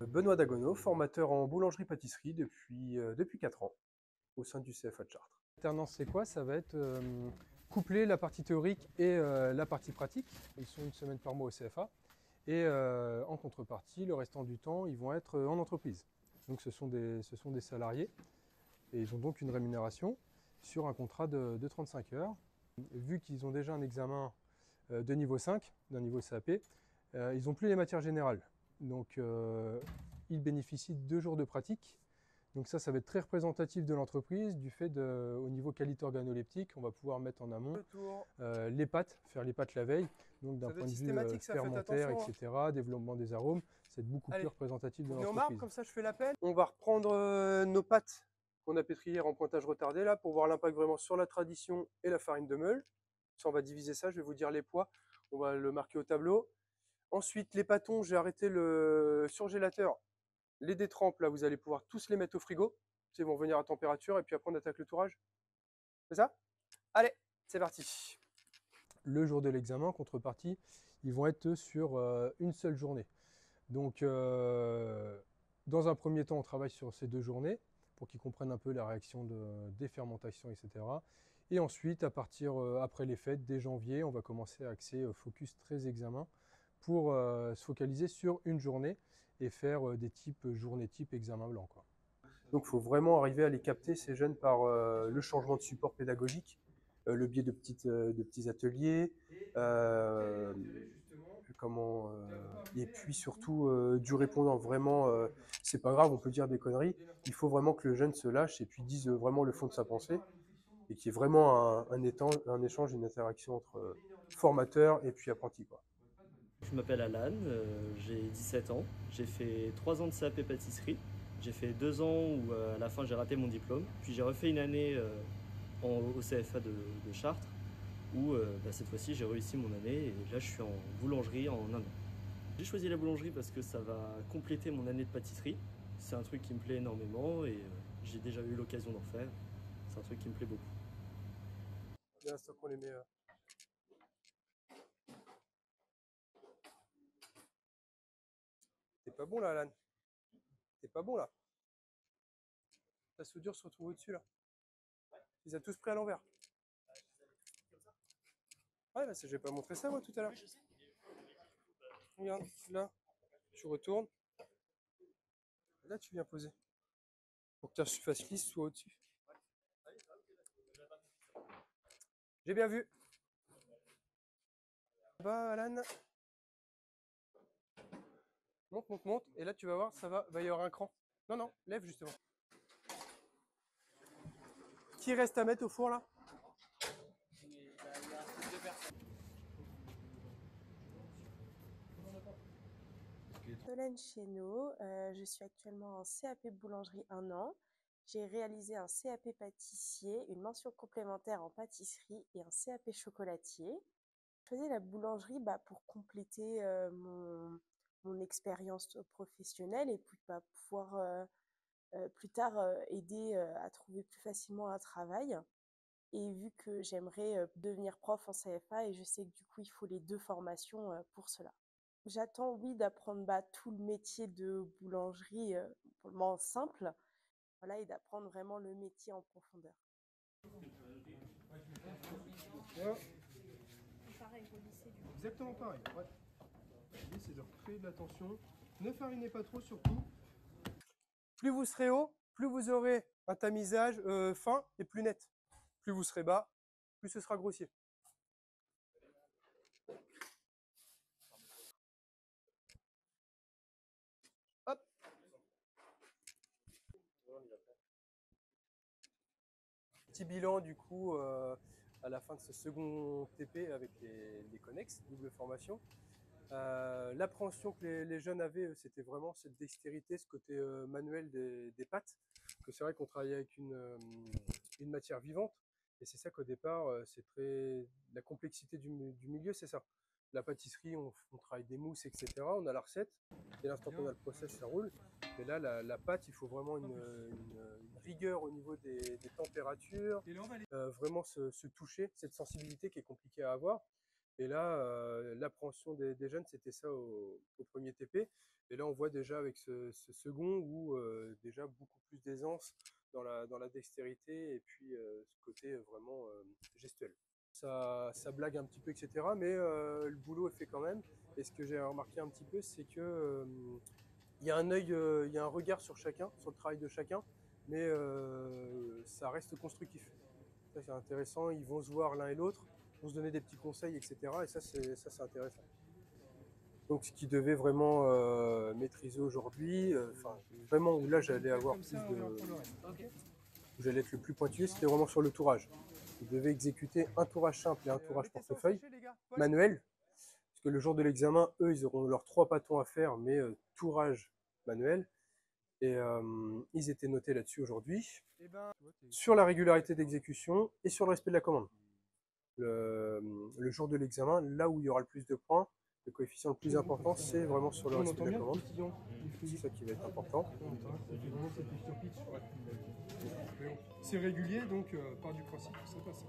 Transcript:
Benoît Dagonneau, formateur en boulangerie-pâtisserie depuis 4 ans au sein du CFA de Chartres. L'alternance, c'est quoi? Ça va être coupler la partie théorique et la partie pratique. Ils sont une semaine par mois au CFA. Et en contrepartie, le restant du temps, ils vont être en entreprise. Donc ce sont des salariés et ils ont donc une rémunération sur un contrat de 35 heures. Vu qu'ils ont déjà un examen de niveau 5, d'un niveau CAP, ils n'ont plus les matières générales. Donc ils bénéficient de 2 jours de pratique. Donc ça va être très représentatif de l'entreprise, du fait au niveau qualité organoleptique, on va pouvoir mettre en amont les pâtes, faire les pâtes la veille, donc d'un point de vue fermentaire, etc., développement des arômes, c'est beaucoup plus représentatif de l'entreprise. Comme ça je fais l'appel. On va reprendre nos pâtes qu'on a pétriées hier en pointage retardé là, pour voir l'impact vraiment sur la tradition et la farine de meule. Ça, on va diviser ça, je vais vous dire les poids, on va le marquer au tableau. Ensuite, les pâtons, j'ai arrêté le surgélateur. Les détrempes, là, vous allez pouvoir tous les mettre au frigo. Ils vont venir à température et puis après, on attaque le tourage. C'est ça? Allez, c'est parti. Le jour de l'examen, en contrepartie, ils vont être sur une seule journée. Donc, dans un premier temps, on travaille sur ces 2 journées pour qu'ils comprennent un peu la réaction des fermentations, etc. Et ensuite, à partir après les fêtes, dès janvier, on va commencer à axer focus 13 examens pour se focaliser sur une journée et faire des types journée type examen blanc, quoi. Donc il faut vraiment arriver à les capter, ces jeunes, par le changement de support pédagogique, le biais de petits ateliers, et puis surtout du répondant. Vraiment, c'est pas grave, on peut dire des conneries, il faut vraiment que le jeune se lâche et puis dise vraiment le fond de sa pensée, et qu'il y ait vraiment un échange, une interaction entre formateur et puis apprenti, quoi. Je m'appelle Alan, j'ai 17 ans, j'ai fait 3 ans de CAP pâtisserie, j'ai fait 2 ans où à la fin j'ai raté mon diplôme, puis j'ai refait une année au CFA de Chartres où cette fois-ci j'ai réussi mon année et là je suis en boulangerie en 1 an. J'ai choisi la boulangerie parce que ça va compléter mon année de pâtisserie, c'est un truc qui me plaît énormément et j'ai déjà eu l'occasion d'en faire, c'est un truc qui me plaît beaucoup. Bien sûr qu'on les met. T'es pas bon là, Alan. T'es pas bon là. La soudure se retrouve au-dessus là. Ils ont tous pris à l'envers. Ouais, bah, j'ai pas montré ça moi tout à l'heure. Regarde, là, tu retournes. Là, tu viens poser. Pour que ta surface lisse soit au-dessus. J'ai bien vu. Va, Alan. Monte, monte, monte. Et là, tu vas voir, va y avoir un cran. Non, non, lève justement. Qui reste à mettre au four là? Solène Chénaud, je suis actuellement en CAP boulangerie 1 an. J'ai réalisé un CAP pâtissier, une mention complémentaire en pâtisserie et un CAP chocolatier. Je faisais la boulangerie pour compléter mon expérience professionnelle et puis pouvoir plus tard aider à trouver plus facilement un travail. Et vu que j'aimerais devenir prof en CFA et je sais que du coup il faut les 2 formations pour cela. J'attends, oui, d'apprendre tout le métier de boulangerie pour le moment simple, voilà, et d'apprendre vraiment le métier en profondeur. Ouais. Exactement pareil. Ouais. L'idée, c'est de recréer de la tension. Ne farinez pas trop surtout. Plus vous serez haut, plus vous aurez un tamisage fin et plus net. Plus vous serez bas, plus ce sera grossier. Hop. Petit bilan du coup à la fin de ce second TP avec les connexes, double formation. L'appréhension que les jeunes avaient, c'était vraiment cette dextérité, ce côté manuel des pâtes. Que c'est vrai qu'on travaillait avec une matière vivante, et c'est ça qu'au départ, c'est la complexité du milieu, c'est ça. La pâtisserie, on travaille des mousses, etc. On a la recette, et l'instant qu'on a le process, ça roule. Mais là, la pâte, il faut vraiment une rigueur au niveau des températures, vraiment se toucher, cette sensibilité qui est compliquée à avoir. Et là, l'appréhension des jeunes, c'était ça au premier TP. Et là, on voit déjà avec ce second où déjà beaucoup plus d'aisance dans la dextérité et puis ce côté vraiment gestuel. Ça blague un petit peu, etc. Mais le boulot est fait quand même. Et ce que j'ai remarqué un petit peu, c'est que il y a un œil, il y a un regard sur chacun, sur le travail de chacun, mais ça reste constructif. Ça, c'est intéressant. Ils vont se voir l'un et l'autre, vont se donner des petits conseils, etc. Et ça, c'est intéressant. Donc, ce qui devait vraiment maîtriser aujourd'hui, vraiment où là j'allais avoir plus où j'allais être le plus pointillé, c'était vraiment sur le tourage. Ils devaient exécuter un tourage simple et un tourage portefeuille manuel, parce que le jour de l'examen, eux, ils auront leurs 3 bâtons à faire, mais tourage manuel. Et ils étaient notés là-dessus aujourd'hui, sur la régularité d'exécution et sur le respect de la commande. Le jour de l'examen, là où il y aura le plus de points, le coefficient le plus important, c'est vraiment sur le respect de la commande. C'est ça qui va être important. C'est régulier, donc part du principe que ça passe.